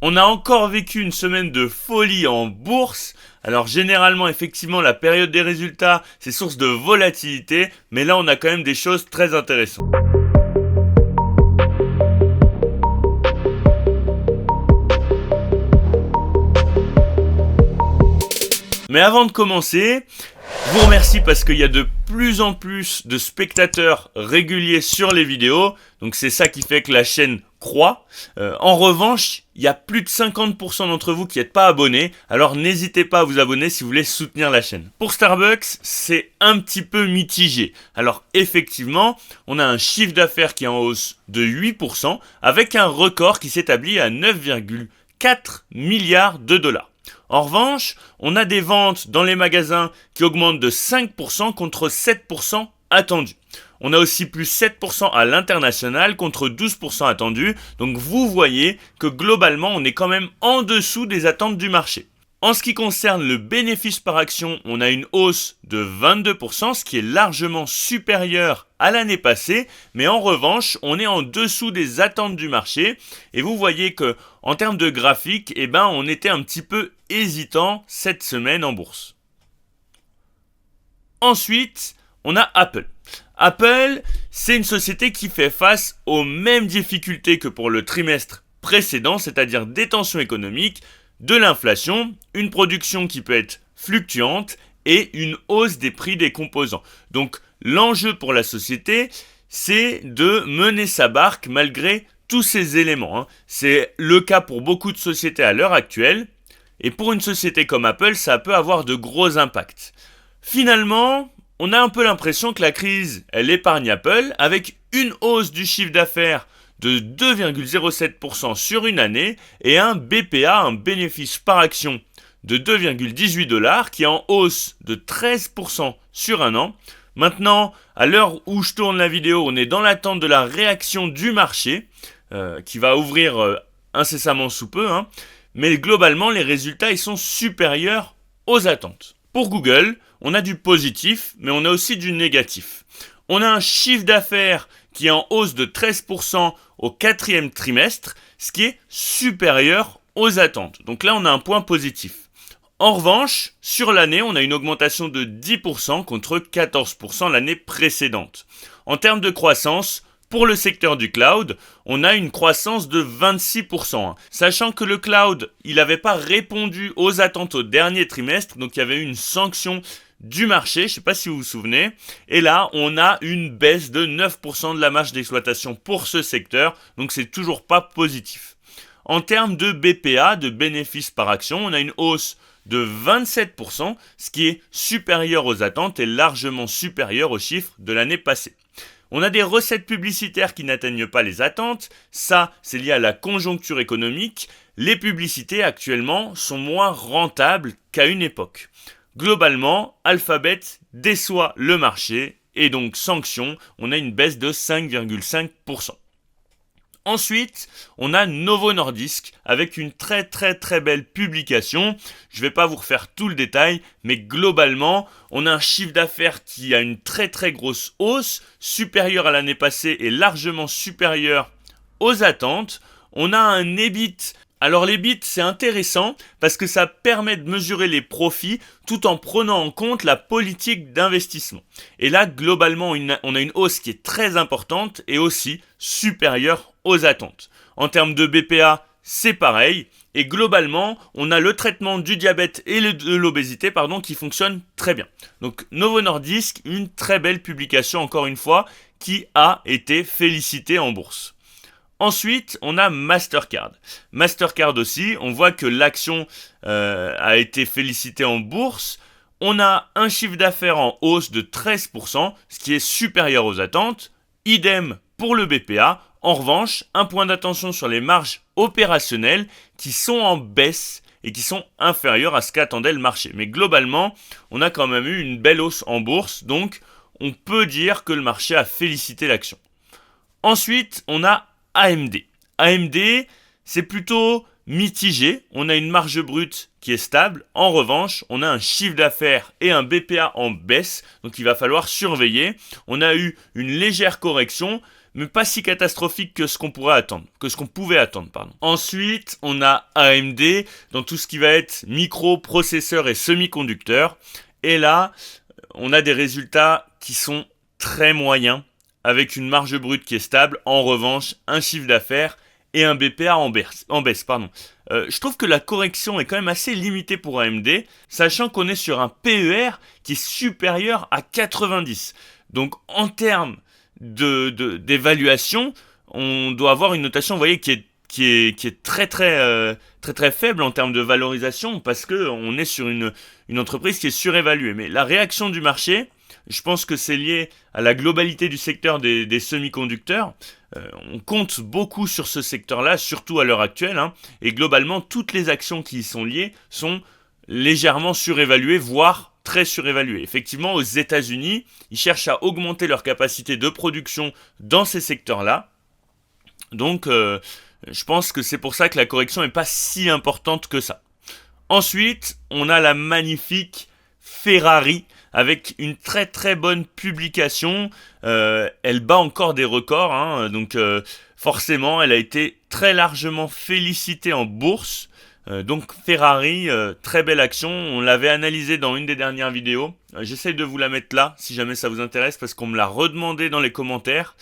On a encore vécu une semaine de folie en bourse. Alors généralement, effectivement, la période des résultats, c'est source de volatilité, mais là, on a quand même des choses très intéressantes. Mais avant de commencer, je vous remercie parce qu'il y a de plus en plus de spectateurs réguliers sur les vidéos. Donc c'est ça qui fait que la chaîne croît. En revanche, il y a plus de 50% d'entre vous qui n'êtes pas abonnés. Alors n'hésitez pas à vous abonner si vous voulez soutenir la chaîne. Pour Starbucks, c'est un petit peu mitigé. Alors effectivement, on a un chiffre d'affaires qui est en hausse de 8% avec un record qui s'établit à 9,4 milliards de dollars. En revanche, on a des ventes dans les magasins qui augmentent de 5% contre 7% attendus. On a aussi plus 7% à l'international contre 12% attendus. Donc vous voyez que globalement, on est quand même en dessous des attentes du marché. En ce qui concerne le bénéfice par action, on a une hausse de 22%, ce qui est largement supérieur à l'année passée, mais en revanche, on est en dessous des attentes du marché. Et vous voyez que, en termes de graphique, on était un petit peu hésitant cette semaine en bourse. Ensuite, on a Apple. Apple, c'est une société qui fait face aux mêmes difficultés que pour le trimestre précédent, c'est-à-dire des tensions économiques, de l'inflation, une production qui peut être fluctuante et une hausse des prix des composants. Donc l'enjeu pour la société, c'est de mener sa barque malgré tous ces éléments. C'est le cas pour beaucoup de sociétés à l'heure actuelle. Et pour une société comme Apple, ça peut avoir de gros impacts. Finalement, on a un peu l'impression que la crise, elle épargne Apple avec une hausse du chiffre d'affaires de 2,07% sur une année et un BPA, un bénéfice par action de 2,18 dollars qui est en hausse de 13% sur un an. Maintenant, à l'heure où je tourne la vidéo, on est dans l'attente de la réaction du marché qui va ouvrir incessamment sous peu. Mais globalement, les résultats ils sont supérieurs aux attentes. Pour Google, on a du positif, mais on a aussi du négatif. On a un chiffre d'affaires qui est en hausse de 13% au quatrième trimestre, ce qui est supérieur aux attentes. Donc là, on a un point positif. En revanche, sur l'année, on a une augmentation de 10% contre 14% l'année précédente. En termes de croissance, pour le secteur du cloud, on a une croissance de 26%. Sachant que le cloud, il n'avait pas répondu aux attentes au dernier trimestre, donc il y avait eu une sanction du marché, je ne sais pas si vous vous souvenez, et là on a une baisse de 9% de la marge d'exploitation pour ce secteur, donc c'est toujours pas positif. En termes de BPA, de bénéfices par action, on a une hausse de 27%, ce qui est supérieur aux attentes et largement supérieur aux chiffres de l'année passée. On a des recettes publicitaires qui n'atteignent pas les attentes, ça c'est lié à la conjoncture économique, les publicités actuellement sont moins rentables qu'à une époque. Globalement, Alphabet déçoit le marché et donc sanction, on a une baisse de 5,5%. Ensuite, on a Novo Nordisk avec une très belle publication. Je ne vais pas vous refaire tout le détail, mais globalement, on a un chiffre d'affaires qui a une très grosse hausse, supérieure à l'année passée et largement supérieure aux attentes. On a un EBIT. Alors l'EBIT, c'est intéressant parce que ça permet de mesurer les profits tout en prenant en compte la politique d'investissement. Et là, globalement, on a une hausse qui est très importante et aussi supérieure aux attentes. En termes de BPA, c'est pareil. Et globalement, on a le traitement du diabète et de l'obésité qui fonctionne très bien. Donc Novo Nordisk, une très belle publication encore une fois, qui a été félicitée en bourse. Ensuite, on a Mastercard. Mastercard aussi, on voit que l'action a été félicitée en bourse. On a un chiffre d'affaires en hausse de 13%, ce qui est supérieur aux attentes. Idem pour le BPA. En revanche, un point d'attention sur les marges opérationnelles qui sont en baisse et qui sont inférieures à ce qu'attendait le marché. Mais globalement, on a quand même eu une belle hausse en bourse, donc on peut dire que le marché a félicité l'action. Ensuite, on a AMD. AMD, c'est plutôt mitigé. On a une marge brute qui est stable. En revanche, on a un chiffre d'affaires et un BPA en baisse. Donc il va falloir surveiller. On a eu une légère correction, mais pas si catastrophique que ce qu'on pourrait attendre, que ce qu'on pouvait attendre, pardon. Ensuite, on a AMD dans tout ce qui va être microprocesseurs et semi-conducteurs. Et là, on a des résultats qui sont très moyens, avec une marge brute qui est stable. En revanche, un chiffre d'affaires et un BPA en baisse. Je trouve que la correction est quand même assez limitée pour AMD, sachant qu'on est sur un PER qui est supérieur à 90. Donc en termes d'évaluation, on doit avoir une notation, vous voyez, qui est très faible en termes de valorisation, parce que on est sur une entreprise qui est surévaluée. Mais la réaction du marché, je pense que c'est lié à la globalité du secteur des semi-conducteurs. On compte beaucoup sur ce secteur-là, surtout à l'heure actuelle, hein, et globalement, toutes les actions qui y sont liées sont légèrement surévaluées, voire très surévaluées. Effectivement, aux États-Unis, ils cherchent à augmenter leur capacité de production dans ces secteurs-là. Donc, je pense que c'est pour ça que la correction n'est pas si importante que ça. Ensuite, on a la magnifique Ferrari avec une très bonne publication. Elle bat encore des records, hein, donc forcément, elle a été très largement félicitée en bourse. Donc Ferrari, très belle action. On l'avait analysé dans une des dernières vidéos. J'essaye de vous la mettre là, si jamais ça vous intéresse, parce qu'on me l'a redemandé dans les commentaires.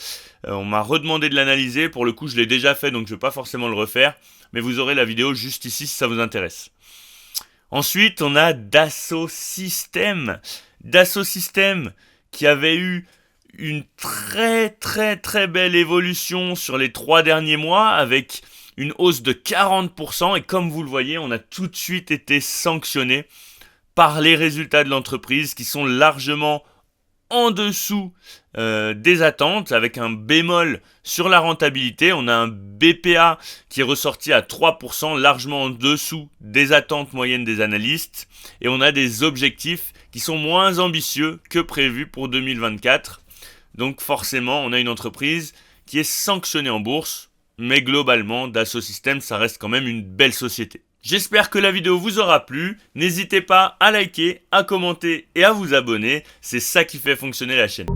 On m'a redemandé de l'analyser. Pour le coup, je l'ai déjà fait, donc je ne vais pas forcément le refaire. Mais vous aurez la vidéo juste ici si ça vous intéresse. Ensuite, on a Dassault Systèmes. Dassault Systèmes qui avait eu une très belle évolution sur les 3 derniers mois avec une hausse de 40%. Et comme vous le voyez, on a tout de suite été sanctionné par les résultats de l'entreprise qui sont largement en dessous des attentes, avec un bémol sur la rentabilité. On a un BPA qui est ressorti à 3%, largement en dessous des attentes moyennes des analystes. Et on a des objectifs qui sont moins ambitieux que prévu pour 2024. Donc forcément, on a une entreprise qui est sanctionnée en bourse. Mais globalement, Dassault Systèmes, ça reste quand même une belle société. J'espère que la vidéo vous aura plu. N'hésitez pas à liker, à commenter et à vous abonner. C'est ça qui fait fonctionner la chaîne.